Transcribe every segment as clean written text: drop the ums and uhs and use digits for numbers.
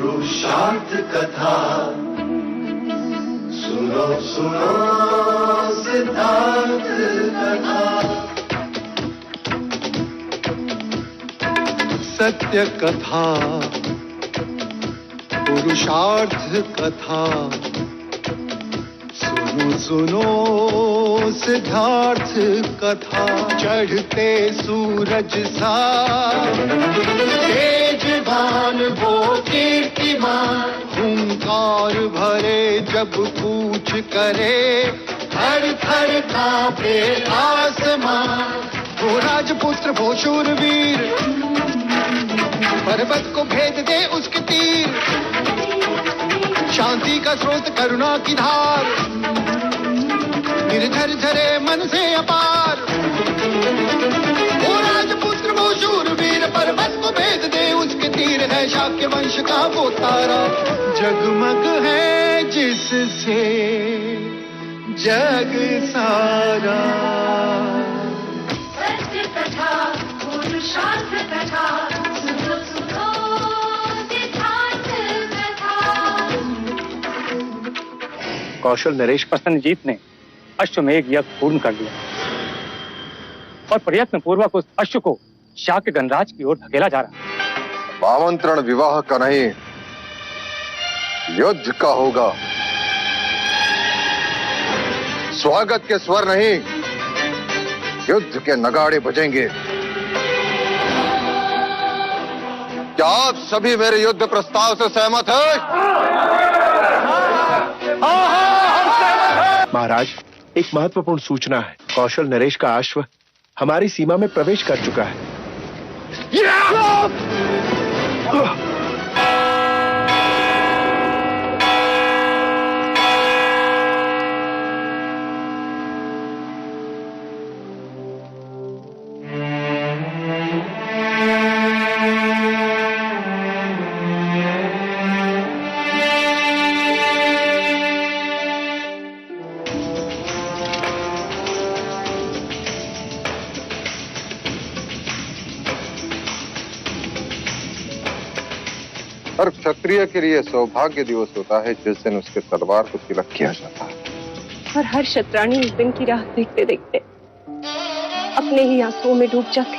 पुरुषार्थ कथा सुनो सुनो सिद्धार्थ कथा। सत्य कथा पुरुषार्थ कथा सुनो सुनो सिद्धार्थ कथा। चढ़ते सूरज सा तेजवान वो कीर्तिमान, हुंकार भरे जब कूच करे थर थर कांपे आसमान। वो राजपुत्र वो शूरवीर, पर्वत को भेद दे उसके तीर, शांति का स्रोत करुणा की धार, निर्झर झरे मन से अपार। वो राजपुत्र वो शूरवीर, पर्वत को भेद दे उसके तीर, है शाक्य वंश का वो तारा, जगमग है जिससे जग सारा। सत्य कथा पुरुषार्थ कथा सुनो सुनो सिद्धार्थ कथा। कौशल नरेश प्रसन्नजीत ने अश्वमेघ यज्ञ पूर्ण कर लिया और प्रयत्न पूर्वक उस अश्व को शाक्य गणराज की ओर धकेला जा रहा। आमंत्रण विवाह का नहीं, युद्ध का होगा। स्वागत के स्वर नहीं, युद्ध के नगाड़े बजेंगे। क्या आप सभी मेरे युद्ध प्रस्ताव से सहमत हैं? महाराज, एक महत्वपूर्ण सूचना है। कौशल नरेश का अश्व हमारी सीमा में प्रवेश कर चुका है। हर क्षत्रिय के लिए सौभाग्य दिवस होता है जिस दिन उसके तलवार को तिलक किया जाता है। और हर शतरानी उस दिन की राह देखते देखते अपने ही आंसुओं में डूब जाती।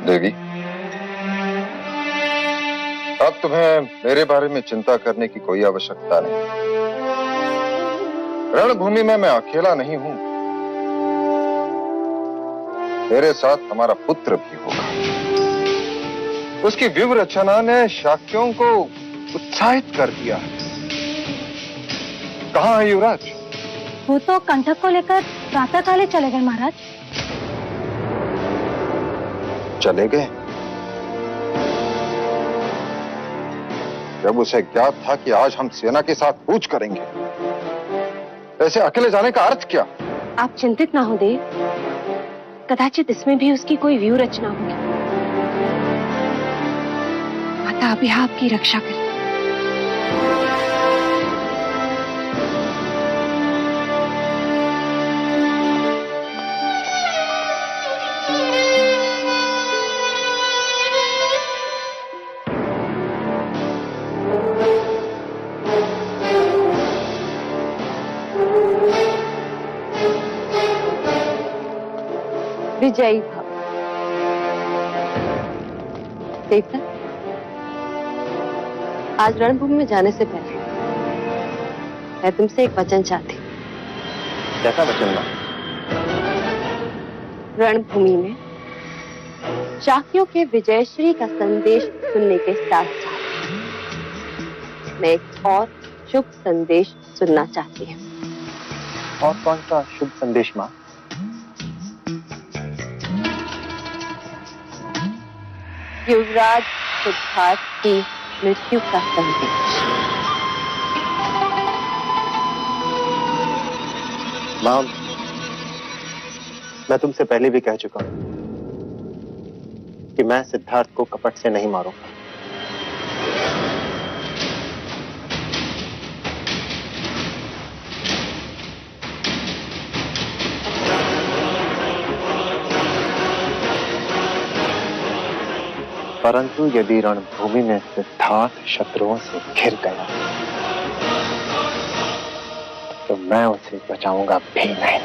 देवी, अब तुम्हें मेरे बारे में चिंता करने की कोई आवश्यकता नहीं। रणभूमि में मैं अकेला नहीं हूं, मेरे साथ हमारा पुत्र भी होगा। उसकी व्यूह रचना ने शाक्यों को उत्साहित कर दिया। कहाँ है युवराज? वो तो कंठक को लेकर प्रातःकाले चले गए महाराज। चले गए? जब उसे ज्ञात था कि आज हम सेना के साथ कूच करेंगे, ऐसे अकेले जाने का अर्थ क्या? आप चिंतित ना हो देव, कदाचित इसमें भी उसकी कोई व्यूह रचना होगी। माता अभी आपकी रक्षा करे। विजयी भव। देवता, आज रणभूमि में जाने से पहले मैं तुमसे एक वचन चाहती हूँ। कैसा वचन? रणभूमि में शाक्यों के विजयश्री का संदेश सुनने के साथ साथ मैं एक और शुभ संदेश सुनना चाहती हूँ। और कौन सा शुभ संदेश माँ? युवराज सिद्धार्थ की मृत्यु का संदेश। मां, मैं तुमसे पहले भी कह चुका हूं कि मैं सिद्धार्थ को कपट से नहीं मारूंगा। परंतु यदि रणभूमि में सिद्धार्थ शत्रुओं से घिर गया तो मैं उसे बचाऊंगा भी नहीं।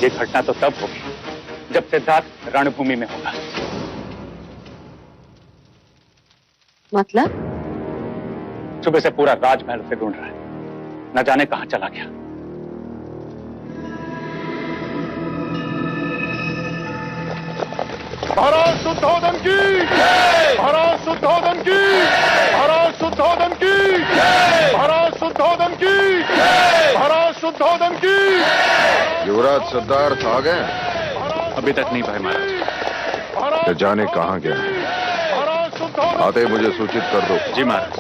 ये घटना तो तब होगी जब सिद्धार्थ रणभूमि में होगा। मतलब? सुबह से पूरा राजमहल उसे ढूंढ रहा है, न जाने कहां चला गया। महाराज शुद्धोधन की, महाराज शुद्धोधन की, महाराज शुद्धोधन की, महाराज शुद्धोधन की, महाराज शुद्धोधन की। युवराज सिद्धार्थ आ गए? अभी तक नहीं भाई महाराज। तो जाने कहां गया? आते ही मुझे सूचित कर दो। जी महाराज।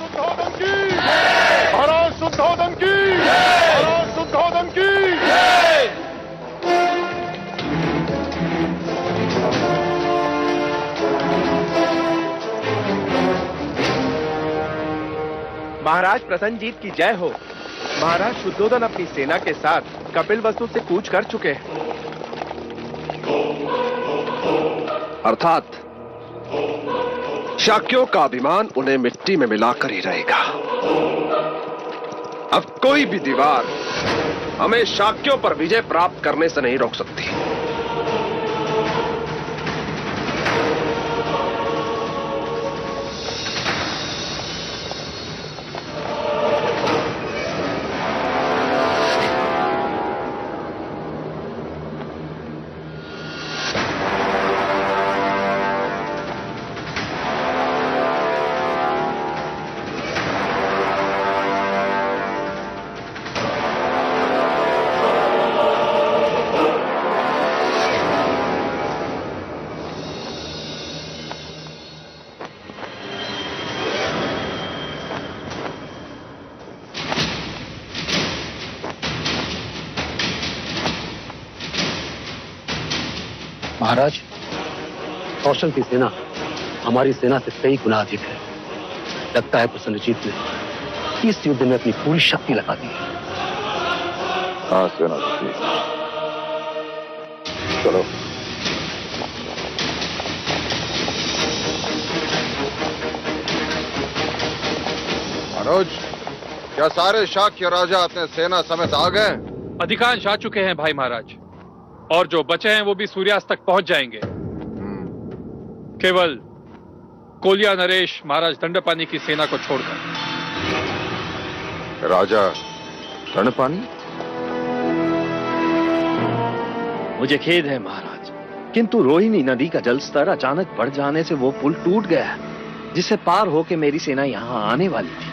महाराज शुद्धोधन की, महाराज शुद्धोधन की। महाराज प्रसन्नजीत की जय हो। महाराज शुद्धोधन अपनी सेना के साथ कपिलवस्तु से कूच कर चुके हैं। अर्थात शाक्यों का अभिमान उन्हें मिट्टी में मिलाकर ही रहेगा। अब कोई भी दीवार हमें शाक्यों पर विजय प्राप्त करने से नहीं रोक सकती। महाराज, कौशल की सेना हमारी सेना से कई गुना अधिक है। लगता है प्रसन्नजीत ने इस युद्ध में अपनी पूरी शक्ति लगा दी है। हाँ सेना, चलो। मनोज, क्या सारे शाक्य राजा अपने सेना समेत आ गए? अधिकांश आ चुके हैं भाई महाराज, और जो बचे हैं वो भी सूर्यास्त तक पहुंच जाएंगे। केवल कोलिया नरेश महाराज दंडपानी की सेना को छोड़कर। राजा दंडपानी? मुझे खेद है महाराज, किंतु रोहिणी नदी का जलस्तर अचानक बढ़ जाने से वो पुल टूट गया, जिसे पार होकर मेरी सेना यहाँ आने वाली थी।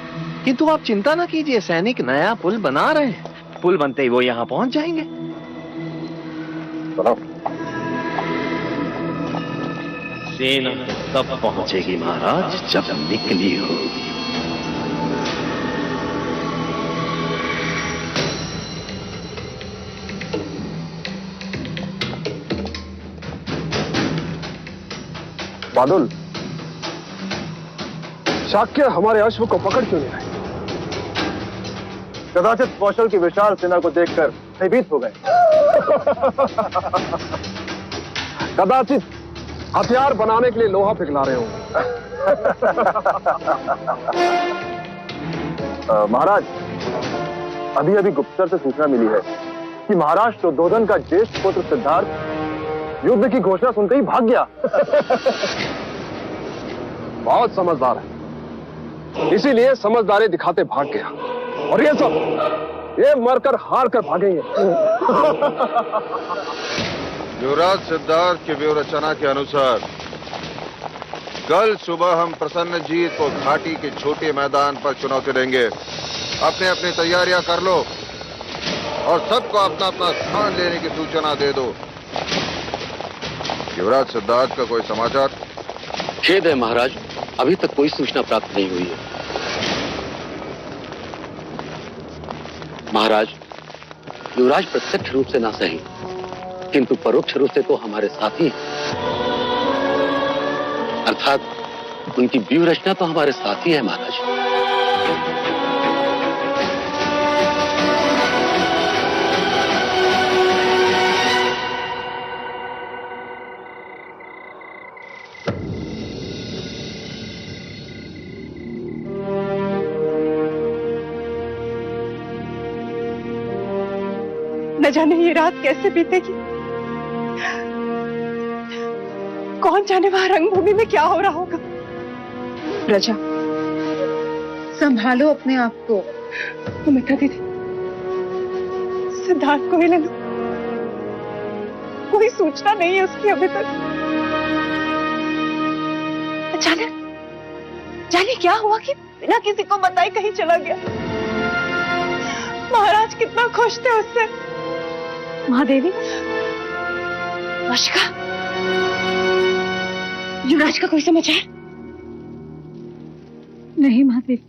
किंतु आप चिंता न कीजिए, सैनिक नया पुल बना रहे हैं। पुल बनते ही वो यहाँ पहुंच जाएंगे। सेना तब पहुंचेगी महाराज जब निकली हो। बादल, शाक्य हमारे अश्व को पकड़ क्यों नहीं रहे? कदाचित कौशल की विशाल सेना को देखकर भयभीत हो गए। कदाचित हथियार बनाने के लिए लोहा पिघला रहे होंगे। महाराज, अभी अभी गुप्तचर से सूचना मिली है कि महाराज शुद्धोधन का ज्येष्ठ पुत्र सिद्धार्थ युद्ध की घोषणा सुनते ही भाग गया। बहुत समझदार है, इसीलिए समझदारी दिखाते भाग गया। और ये सब ये मरकर हार कर भागेंगे। युवराज सिद्धार्थ की व्यूह रचना के अनुसार कल सुबह हम प्रसन्नजीत को घाटी के छोटे मैदान पर चुनौती देंगे। अपने अपनी तैयारियां कर लो और सबको अपना अपना स्थान लेने की सूचना दे दो। युवराज सिद्धार्थ का कोई समाचार? खेद है महाराज, अभी तक कोई सूचना प्राप्त नहीं हुई है। महाराज, युवराज प्रत्यक्ष रूप से ना सही, किंतु परोक्ष रूप से तो हमारे साथी हैं। अर्थात उनकी व्यूह रचना तो हमारे साथी है महाराज। न जाने ये रात कैसे बीतेगी, कौन जाने वहां रंगभूमि में क्या हो रहा होगा। प्रजा, संभालो अपने आप को। अमिता दीदी, सिद्धार्थ को मिले, कोई सूचना नहीं है उसकी अभी तक। जाने क्या हुआ कि बिना किसी को बताए कहीं चला गया। महाराज कितना खुश थे उससे। महादेवी, वर्षिका, युवराज का कोई समाचार नहीं महादेवी।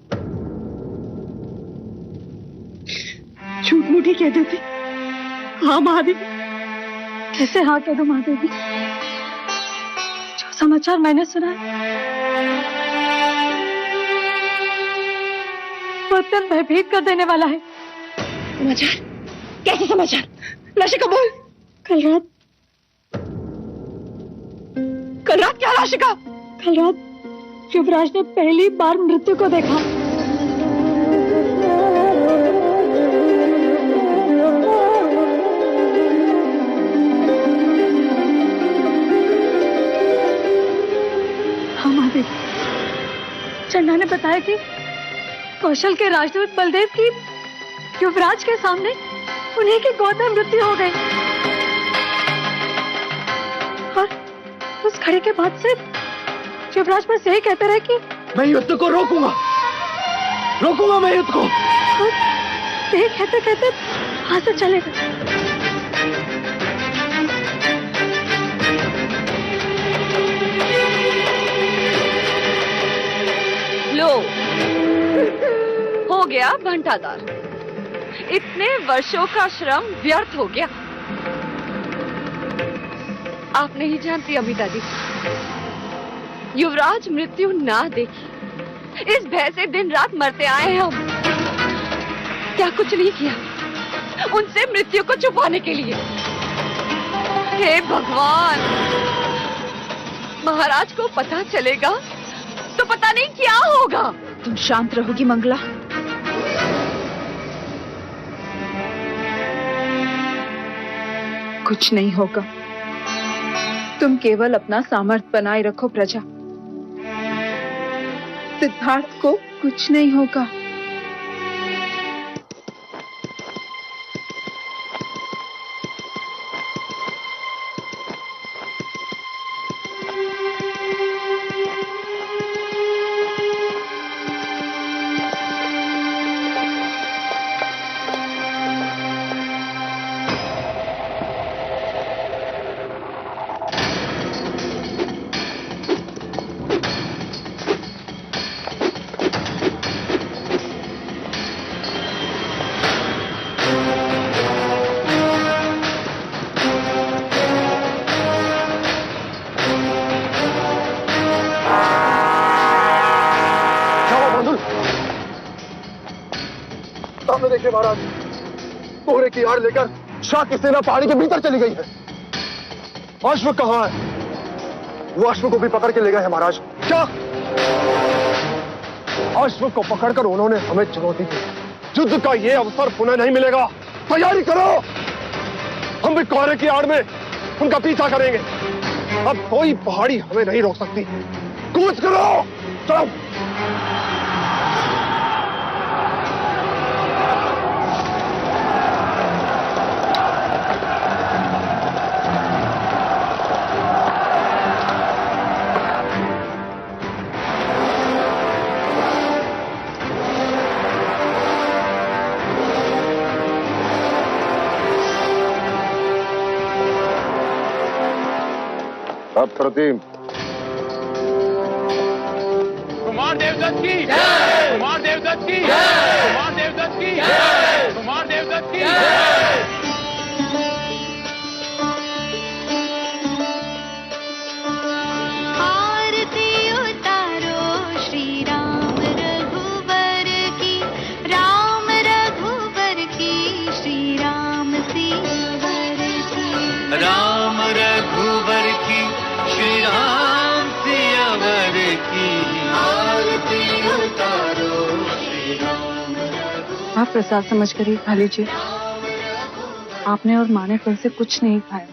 झूठ मूठी कह देती। हाँ महादेवी। कैसे हाँ कह दो महादेवी? जो समाचार मैंने सुना है वो अत्यंत भयभीत कर देने वाला है। समाचार? कैसे समाचार? राशिका बोल। कल रात क्या राशिका? कल रात युवराज ने पहली बार मृत्यु को देखा। हाँ महादेव, चंदा ने बताया कि कौशल के राजदूत बलदेव की युवराज के सामने उन्हीं की गोद में मृत्यु हो गई। और उस घड़ी के बाद से युवराज बस यही कहते रहे कि मैं युद्ध को रोकूंगा मैं युद्ध को। यही कहते कहते वहां से चले गए। लो, हो गया घंटादार। इतने वर्षों का श्रम व्यर्थ हो गया। आप नहीं जानती अमिता दी, युवराज मृत्यु ना देखी इस भय से दिन रात मरते आए हैं हम। क्या कुछ नहीं किया उनसे मृत्यु को छुपाने के लिए। हे भगवान, महाराज को पता चलेगा तो पता नहीं क्या होगा। तुम शांत रहोगी मंगला? कुछ नहीं होगा। तुम केवल अपना सामर्थ्य बनाए रखो प्रजा। सिद्धार्थ को कुछ नहीं होगा। देखिए महाराज, कोहरे की आड़ लेकर शाह की सेना पहाड़ी के भीतर चली गई है। अश्व कहाँ है? वो अश्व को भी पकड़ के ले गए हैं महाराज। क्या? अश्व को पकड़कर उन्होंने हमें चुनौती दी। युद्ध का ये अवसर पुनः नहीं मिलेगा। तैयारी करो। हम भी कोहरे की आड़ में उनका पीछा करेंगे। अब कोई पहाड़ी हमें नहीं रोक सकती। कूच करो। चलो। अप्रतिम। कुमार देवदत्त की जय। कुमार देवदत्त की जय। कुमार देवदत्त की जय। कुमार देवदत्त की जय। आरती उतारो श्री राम रघुवर की, राम रघुवर की, श्री राम सियावर की, राम रघुवर की, श्री राम सियावर की। आरती उतारो श्री राम। आप प्रसाद समझ कर ही खा लीजिए। आपने और माँ ने कल से कुछ नहीं खाया।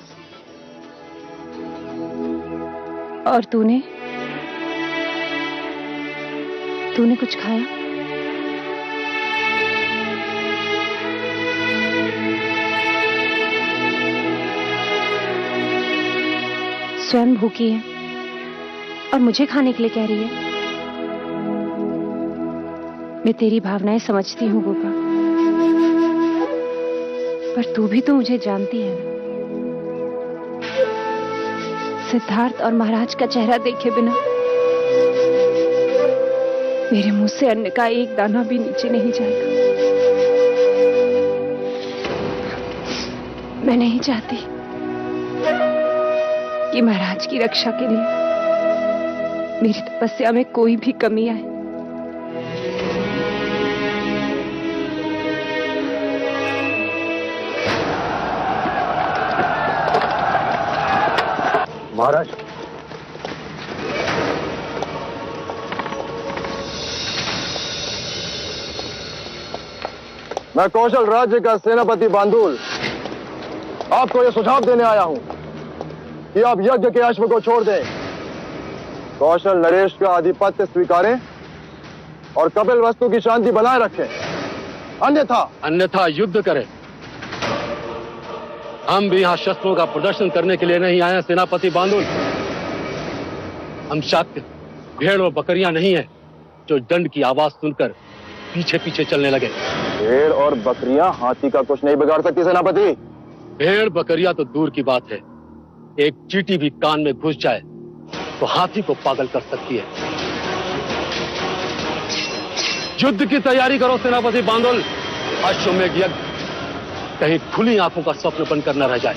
और तूने कुछ खाया? स्वयं भूखी है और मुझे खाने के लिए कह रही है। मैं तेरी भावनाएं समझती हूँ गोपा, पर तू भी तो मुझे जानती है ना। सिद्धार्थ और महाराज का चेहरा देखे बिना मेरे मुंह से अन्न का एक दाना भी नीचे नहीं जाएगा। मैं नहीं चाहती कि महाराज की रक्षा के लिए मेरी तपस्या में कोई भी कमी आए। महाराज, मैं कौशल राज्य का सेनापति बांदुल आपको यह सुझाव देने आया हूं कि आप यज्ञ के अश्व को छोड़ दें, कौशल नरेश का आधिपत्य स्वीकारें और कपिल वस्तु की शांति बनाए रखें, अन्यथा युद्ध करें। हम भी यहाँ शस्त्रों का प्रदर्शन करने के लिए नहीं आए हैं सेनापति बांदुल। हम शाक्य भेड़ और बकरियां नहीं है जो दंड की आवाज सुनकर पीछे पीछे चलने लगे। भेड़ और बकरियां हाथी का कुछ नहीं बिगाड़ सकती सेनापति। भेड़ बकरियां तो दूर की बात है, एक चींटी भी कान में घुस जाए तो हाथी को पागल कर सकती है। युद्ध की तैयारी करो सेनापति बांदुल। अश्वमेध यज्ञ कहीं खुली आंखों का स्वप्न बनकर न रह जाए।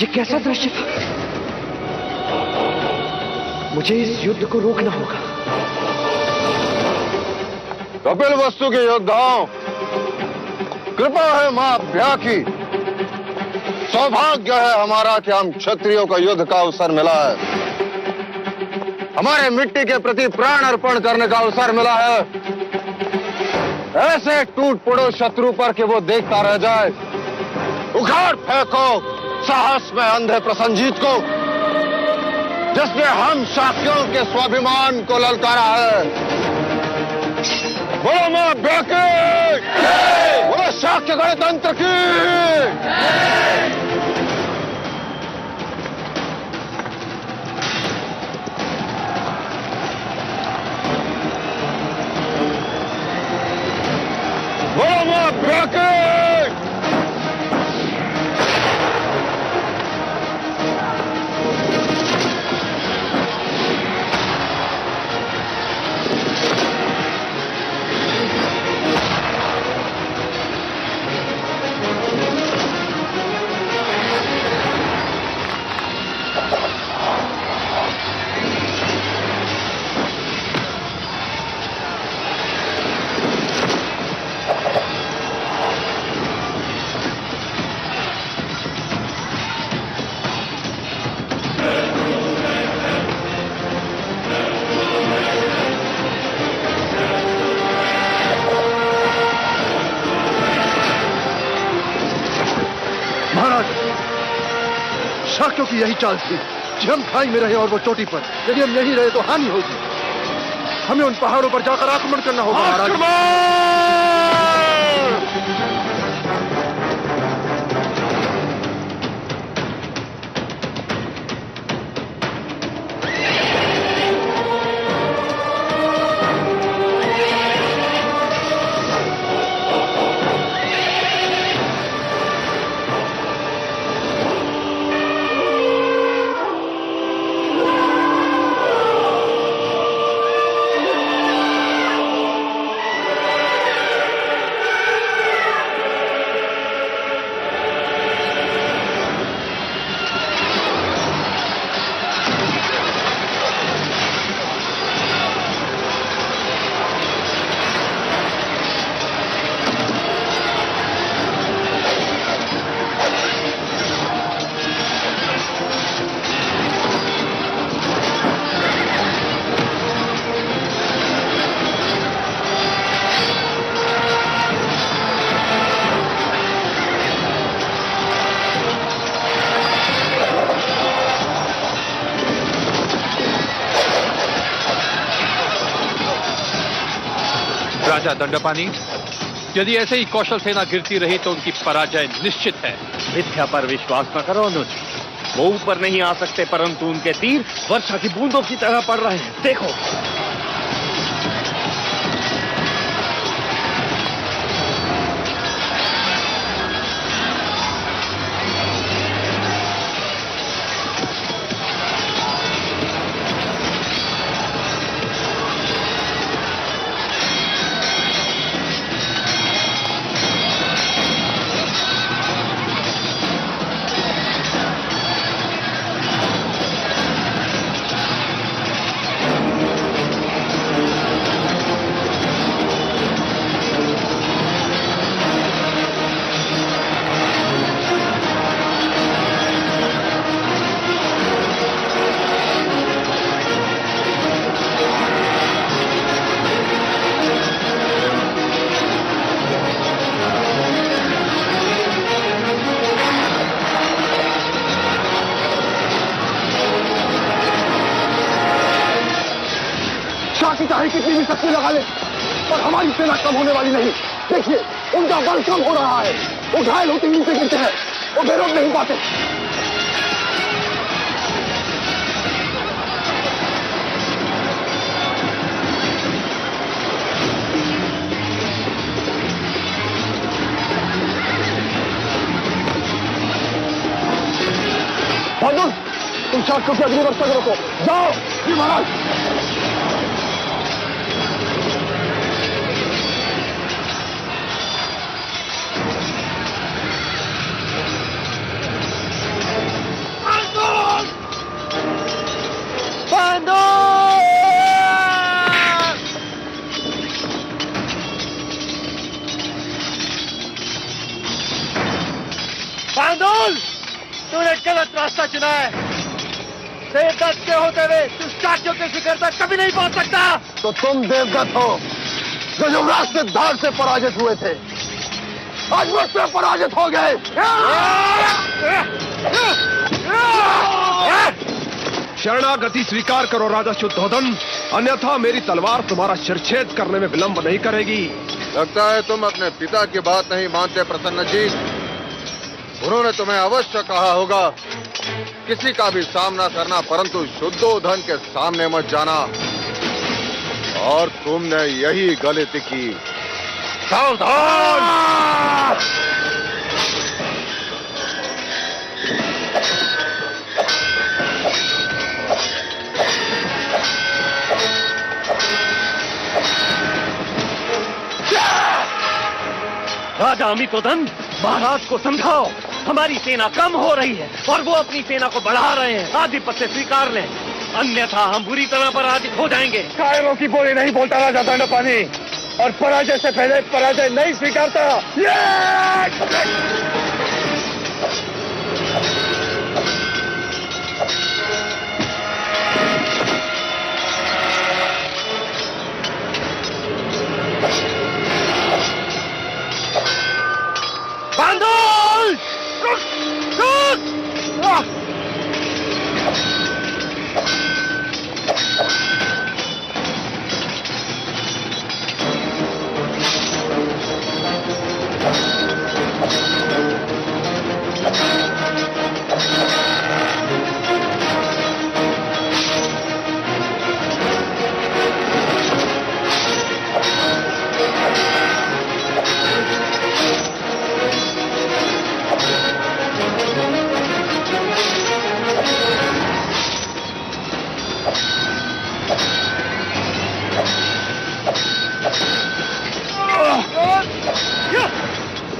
ये कैसा दृश्य था? मुझे इस युद्ध को रोकना होगा। कपिल वस्तु के योद्धाओं, कृपा है मां अभ्या की। सौभाग्य है हमारा कि हम क्षत्रियों का युद्ध का अवसर मिला है। हमारे मिट्टी के प्रति प्राण अर्पण करने का अवसर मिला है। ऐसे टूट पड़ो शत्रु पर कि वो देखता रह जाए। उखाड़ फेंको साहस में अंधे प्रसन्नजीत को, जिसने हम शाक्यों के स्वाभिमान को ललकारा है। बोलो मां अभ्या की, बोलो शाक्य गणतंत्र की। बोलो मां अभ्या की। शाक्यों की यही चाल थी कि हम खाई में रहे और वो चोटी पर। यदि हम यहीं रहे तो हानि होगी। हमें उन पहाड़ों पर जाकर आक्रमण करना होगा महाराज। राजा दंडपानी, यदि ऐसे ही कौशल सेना गिरती रही तो उनकी पराजय निश्चित है। मिथ्या पर विश्वास न करो अनुज। वो ऊपर नहीं आ सकते, परंतु उनके तीर वर्षा की बूंदों की तरह पड़ रहे हैं। देखो। चाहे कितनी भी शक्ति लगा ले, पर हमारी सेना कम होने वाली नहीं। देखिए, उनका बल कम हो रहा है। वो घायल होते नीचे गिरते हैं, वो बेरोक नहीं पाते। बहादुर, तुम शास्त्रों की अग्नि वर्षा करो। जाओ जी महाराज। बांदुल, तूने गलत रास्ता चुना है। देवदत्त के होते हुए तू स्टार्टियों के शिखर तक कभी नहीं पहुंच सकता। तो तुम देवदत्त हो जो युवराज सिद्धार्थ से पराजित हुए थे, आज मुझसे पराजित हो गए। शरणागति स्वीकार करो राजा शुद्धोधन, अन्यथा मेरी तलवार तुम्हारा शिरछेद करने में विलंब नहीं करेगी। लगता है तुम अपने पिता की बात नहीं मानते प्रसन्नजीत। उन्होंने तुम्हें अवश्य कहा होगा किसी का भी सामना करना, परंतु शुद्धोधन के सामने मत जाना, और तुमने यही गलती की। सावधान! राजा अमितोदन, महाराज को समझाओ, हमारी सेना कम हो रही है और वो अपनी सेना को बढ़ा रहे हैं। आधिपत्य स्वीकार लें, अन्यथा हम बुरी तरह पराजित हो जाएंगे। कायरों की बोली नहीं बोलता राजा दंडपानी, और पराजय से पहले पराजय नहीं स्वीकारता। बांदुल!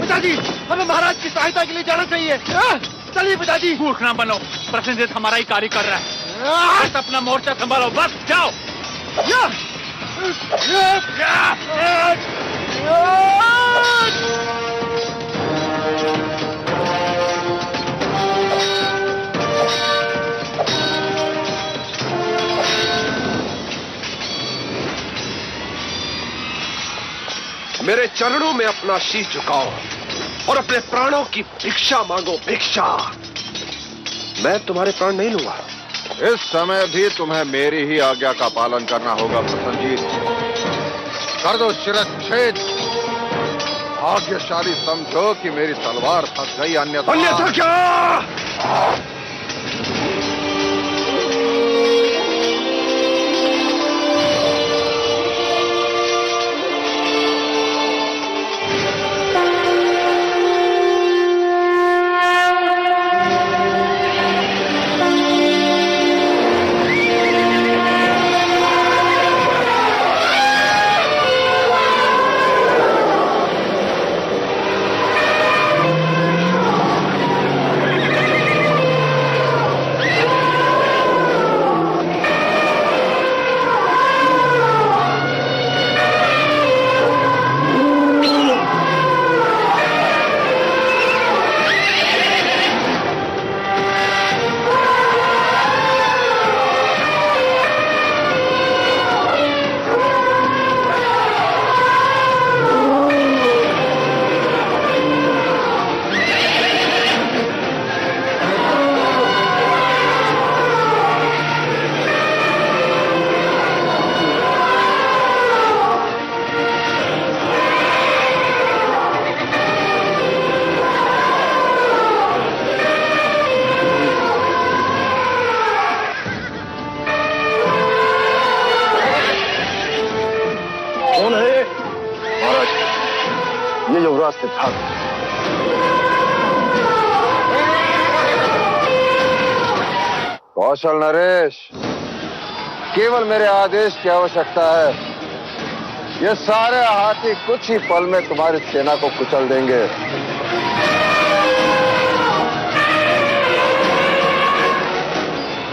पिताजी, हमें महाराज की सहायता के लिए जाना चाहिए। चलिए पिताजी। मूर्ख ना बनो, प्रसन्नजीत हमारा ही कार्य कर रहा है। बस अपना मोर्चा संभालो, बस जाओ। मेरे चरणों में अपना शीश झुकाओ और अपने प्राणों की भिक्षा मांगो। भिक्षा। मैं तुम्हारे प्राण नहीं लूंगा। इस समय भी तुम्हें मेरी ही आज्ञा का पालन करना होगा प्रसन्नजीत। कर दो शिरच्छेद। भाग्यशाली समझो कि मेरी तलवार फंस गई, अन्यथा क्या? कौशल नरेश, केवल मेरे आदेश की आवश्यकता है। ये सारे हाथी कुछ ही पल में तुम्हारी सेना को कुचल देंगे।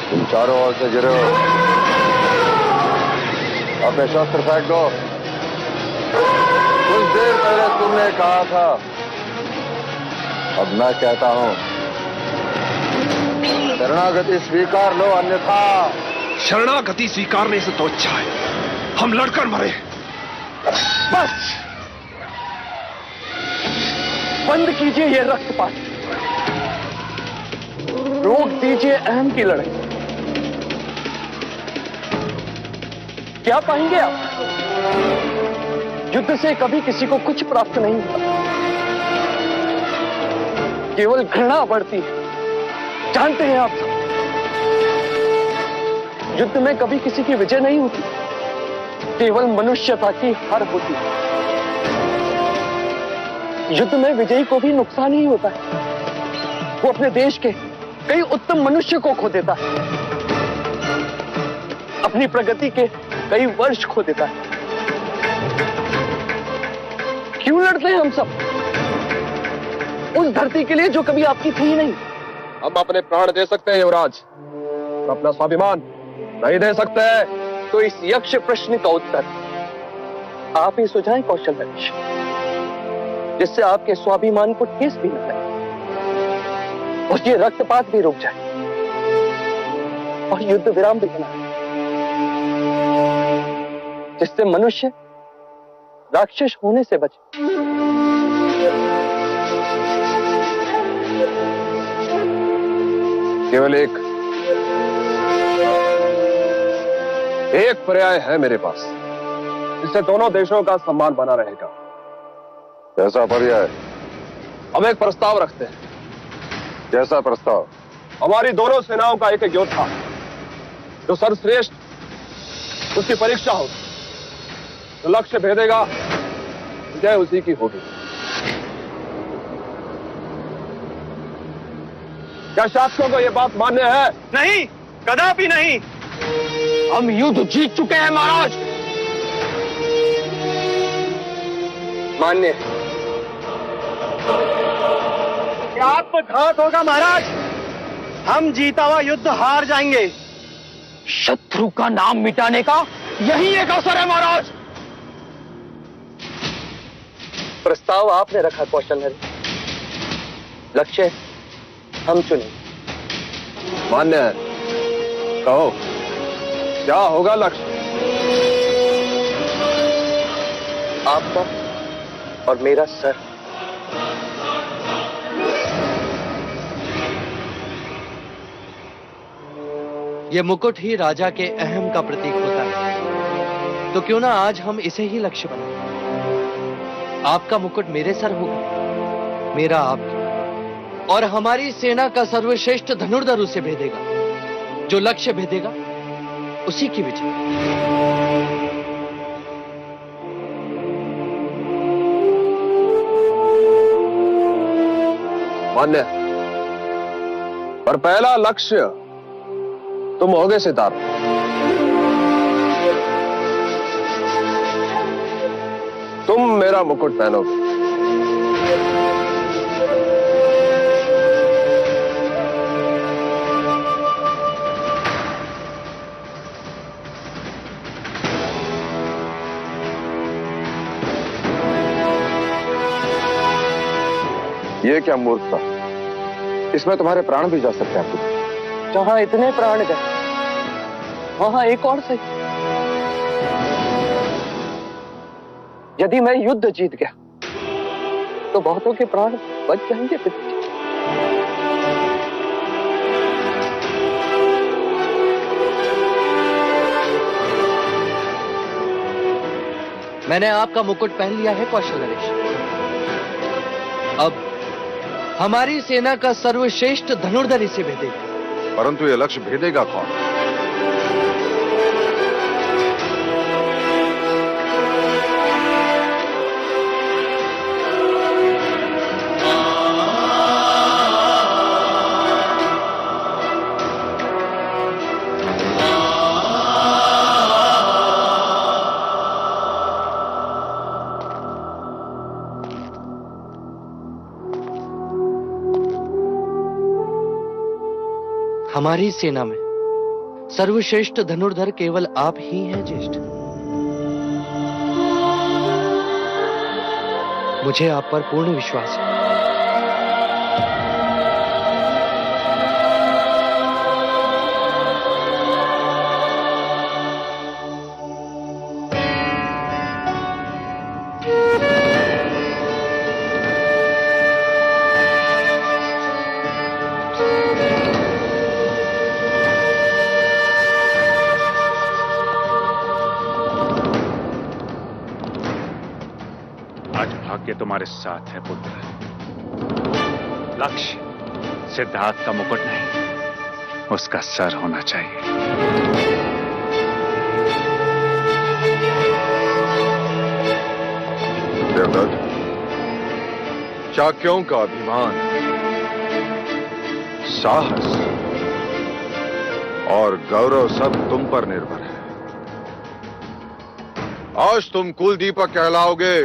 तुम चारों ओर से गिरे हो, अपने शस्त्र फेंक दो। कुछ देर पहले तुमने कहा था, अब मैं कहता हूं, शरणागति स्वीकार लो, अन्यथा। शरणागति स्वीकारने से तो अच्छा है हम लड़कर मरे। बस बंद कीजिए ये रक्तपात, रोक दीजिए अहम की लड़ाई। क्या पाएंगे आप? युद्ध से कभी किसी को कुछ प्राप्त नहीं होता, केवल घृणा बढ़ती है। जानते हैं आप, युद्ध में कभी किसी की विजय नहीं होती, केवल मनुष्यता की हार होती है। युद्ध में विजयी को भी नुकसान ही होता है, वो अपने देश के कई उत्तम मनुष्य को खो देता है, अपनी प्रगति के कई वर्ष खो देता है। क्यों लड़ते हैं हम सब उस धरती के लिए जो कभी आपकी थी ही नहीं? हम अपने प्राण दे सकते हैं युवराज, अपना स्वाभिमान नहीं दे सकते। तो इस यक्ष प्रश्न का उत्तर आप ही सुझाएं कौशल नरेश, जिससे आपके स्वाभिमान को ठेस भी न लगे और ये रक्तपात भी रुक जाए और युद्ध विराम भी बना, जिससे मनुष्य राक्षस होने से बचे। केवल एक पर्याय है मेरे पास, जिससे दोनों देशों का सम्मान बना रहेगा। कैसा पर्याय? हम एक प्रस्ताव रखते हैं। जैसा प्रस्ताव? हमारी दोनों सेनाओं का एक योद्धा जो सर्वश्रेष्ठ, उसकी परीक्षा हो, तो लक्ष्य भेदेगा, विजय उसी की होगी। क्या शासकों को यह बात मान्य है? नहीं, कदापि नहीं। हम युद्ध जीत चुके हैं महाराज। मान्य। क्या आत्मघात होगा महाराज? हम जीता हुआ युद्ध हार जाएंगे। शत्रु का नाम मिटाने का यही एक अवसर है महाराज। प्रस्ताव आपने रखा कौशल नरेश, लक्ष्य हम चुने। मान्य है, कहो क्या होगा लक्ष्य? आपका और मेरा सर। यह मुकुट ही राजा के अहम का प्रतीक होता है, तो क्यों ना आज हम इसे ही लक्ष्य बनाएं। आपका मुकुट मेरे सर होगा, मेरा आपके, और हमारी सेना का सर्वश्रेष्ठ धनुर्धर उसे भेदेगा। जो लक्ष्य भेदेगा उसी की विजय। मान्य, पर पहला लक्ष्य तुम होगे सितारा। तुम मेरा मुकुट पहनोगे। ये क्या मूर्खता, इसमें तुम्हारे प्राण भी जा सकते हैं। जहां इतने प्राण गए वहां एक और सही। यदि मैं युद्ध जीत गया तो बहुतों के प्राण बच जाएंगे। मैंने आपका मुकुट पहन लिया है कौशल नरेश। अब हमारी सेना का सर्वश्रेष्ठ धनुर्धर इसे भेदेगा। परंतु यह लक्ष्य भेदेगा कौन? हमारी सेना में सर्वश्रेष्ठ धनुर्धर केवल आप ही हैं ज्येष्ठ। मुझे आप पर पूर्ण विश्वास है। तुम्हारे साथ है पुत्र। लक्ष्य सिद्धार्थ का मुकुट नहीं, उसका सर होना चाहिए। देवदत्त, चाक्यों का अभिमान, साहस और गौरव सब तुम पर निर्भर है। आज तुम कुलदीपक कहलाओगे,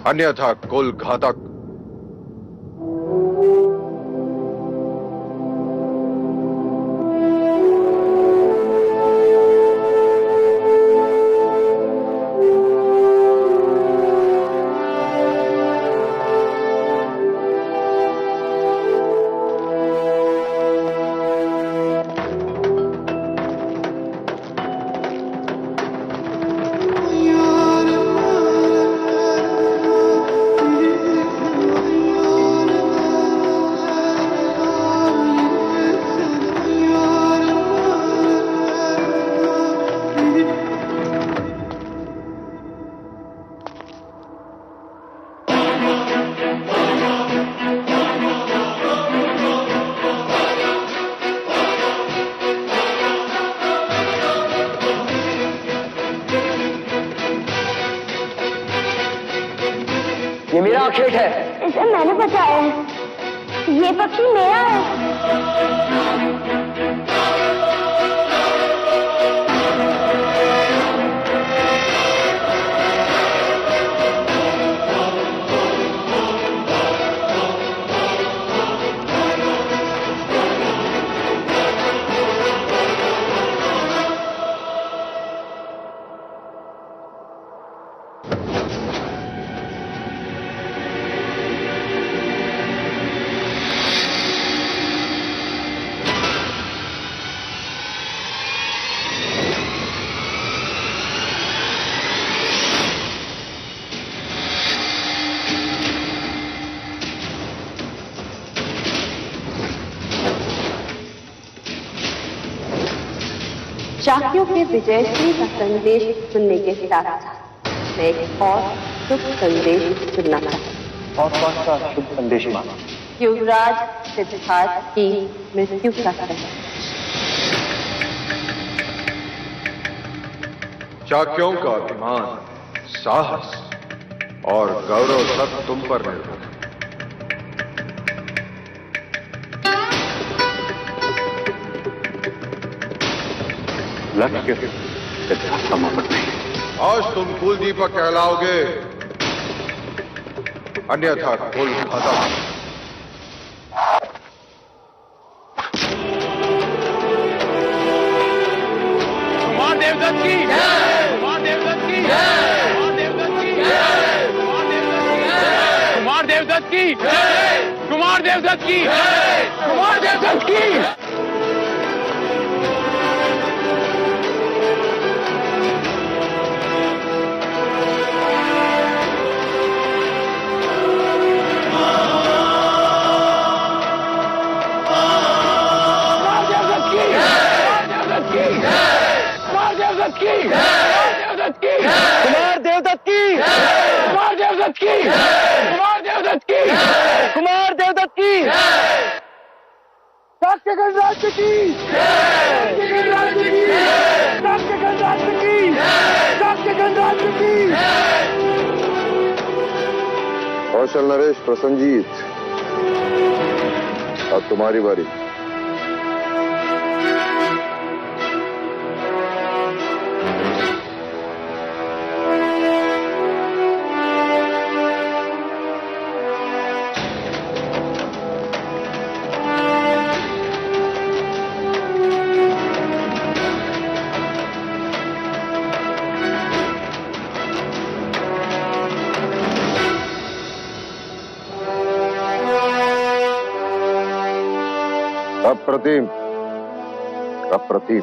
अन्यथा कुल घातक। ये मेरा अखेट है। इसे मैंने बचाया है। ये पक्षी मेरा है। शाकियों के विजयश्री का संदेश सुनने के साथ साथ मैं एक और शुभ संदेश सुनना चाहती और कौन सा शुभ संदेश माँ? युवराज सिद्धार्थ की मृत्यु का संदेश। शाकियों का अभिमान, साहस और गौरव सब तुम पर निर्भर है। लक्ष्य सिद्धार्थ का मुकुट नहीं। आज तुम कुल दीपक कहलाओगे, अन्यथा कुल खत्म। कुमार देवदत्त की जय, कुमार देवदत्त की जय, कुमार देवदत्त की जय, कुमार देवदत्त की जय, कुमार देवदत्त की जय, कुमार देवदत्त की। कुमार देवदत्त की, कुमार देवदत्त की, कुमार देवदत्त की, कुमार देवदत्त की, शाक्य गणराज्य की, शाक्य गणराज्य की, शाक्य गणराज्य की, शाक्य गणराज्य की। कौशल नरेश प्रसन्नजीत, अब तुम्हारी बारी। अप्रतिम, अप्रतिम।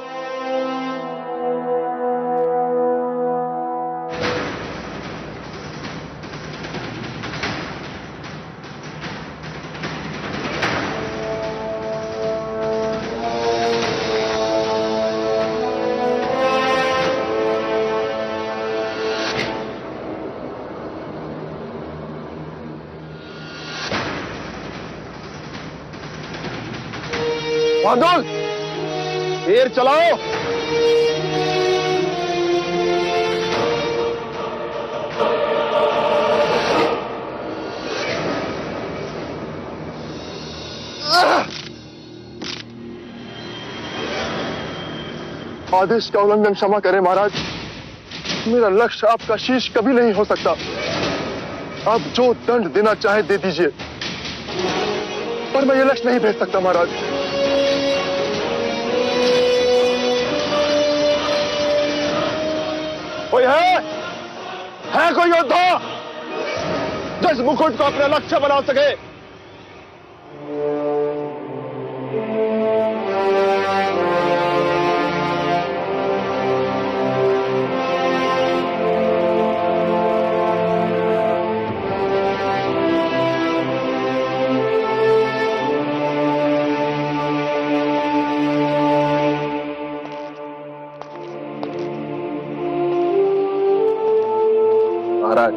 बादल, तीर चलाओ। आदेश का उल्लंघन क्षमा करें महाराज, मेरा लक्ष्य आपका शीश कभी नहीं हो सकता। आप जो दंड देना चाहे दे दीजिए, पर मैं ये लक्ष्य नहीं भेज सकता महाराज। कोई है कोई योद्धा जिस मुकुट को अपना लक्ष्य बना सके? महाराज,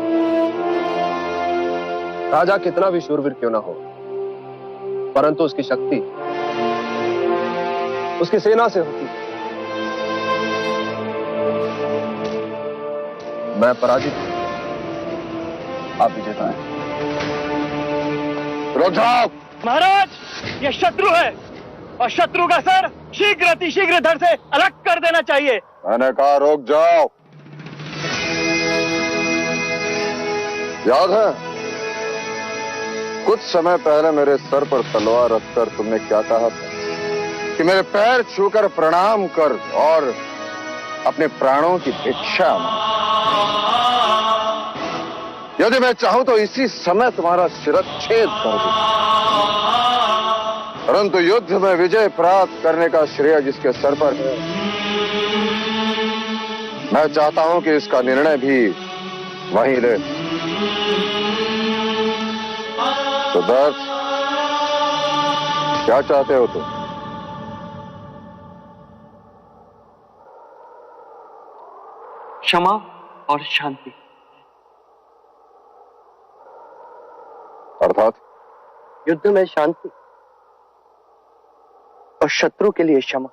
राजा कितना भी शूरवीर क्यों ना हो, परंतु उसकी शक्ति उसकी सेना से होती है। मैं पराजित हूं, आप विजेता हैं। रुक जाओ महाराज, ये शत्रु है और शत्रु का सर शीघ्र अतिशीघ्र धड़ से अलग कर देना चाहिए। मैंने कहा रुक जाओ। याद है कुछ समय पहले मेरे सर पर तलवार रखकर तुमने क्या कहा था कि मेरे पैर छूकर प्रणाम कर और अपने प्राणों की भिक्षा मांग। यदि मैं चाहूं तो इसी समय तुम्हारा शिरच्छेद कर दूं, परंतु युद्ध में विजय प्राप्त करने का श्रेय जिसके सर पर है, मैं चाहता हूं कि इसका निर्णय भी वहीं ले। सिद्धार्थ, क्या चाहते हो तुम? क्षमा और शांति। अर्थात युद्ध में शांति और शत्रु के लिए क्षमा।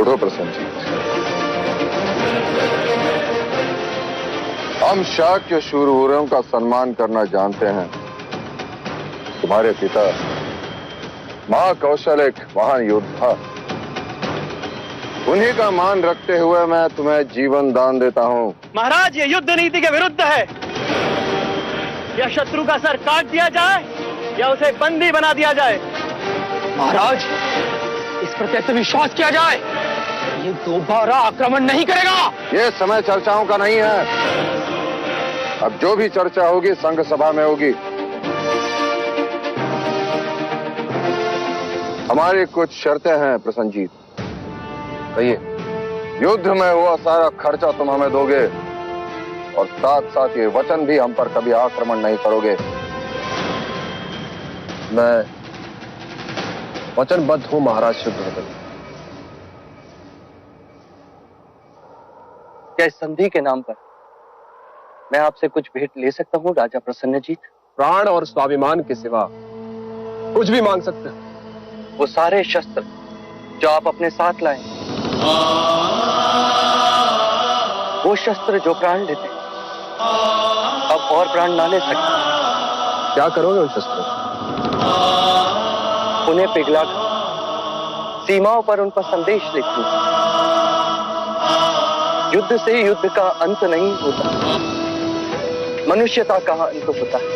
उठो प्रसन्नजीत। हम शाक्य शूरवीरों का सम्मान करना जानते हैं। तुम्हारे पिता महाकौशल एक महान योद्धा, उन्हीं का मान रखते हुए मैं तुम्हें जीवन दान देता हूं। महाराज, ये युद्ध नीति के विरुद्ध है। या शत्रु का सर काट दिया जाए या उसे बंदी बना दिया जाए। महाराज, इस पर कैसे विश्वास किया जाए? ये दोबारा आक्रमण नहीं करेगा। ये समय चर्चाओं का नहीं है। अब जो भी चर्चा होगी संघ सभा में होगी। हमारी कुछ शर्तें हैं प्रसन्नजीत। कहिए। युद्ध में हुआ सारा खर्चा तुम हमें दोगे और साथ साथ ये वचन भी हम पर कभी आक्रमण नहीं करोगे। मैं वचनबद्ध हूं महाराज शुद्धोधन। क्या इस संधि के नाम पर मैं आपसे कुछ भेंट ले सकता हूं राजा प्रसन्नजीत? प्राण और स्वाभिमान के सिवा कुछ भी मांग सकते हैं। वो सारे शस्त्र जो आप अपने साथ लाए, वो शस्त्र जो प्राण लेते अब और प्राण ना ले सकते। क्या करोगे उन शस्त्रों? उन्हें पिघलाकर सीमाओं पर उन पर संदेश लिखूंगा। युद्ध से युद्ध का अंत नहीं होता, मनुष्यता का अंत होता है।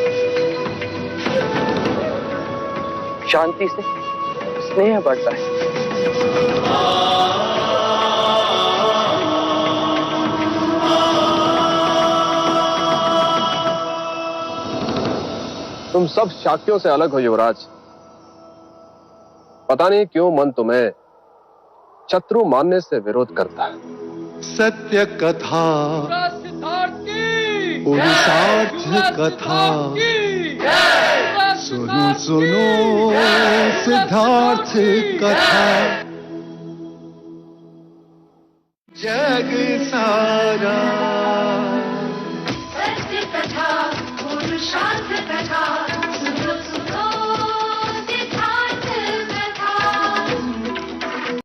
शांति से स्नेह बढ़ता है। तुम सब शाक्यों से अलग हो युवराज। पता नहीं क्यों मन तुम्हें शत्रु मानने से विरोध करता है। सत्य कथा, पुरुषार्थ कथा, सुनो सुनो सिद्धार्थ कथा। जग सा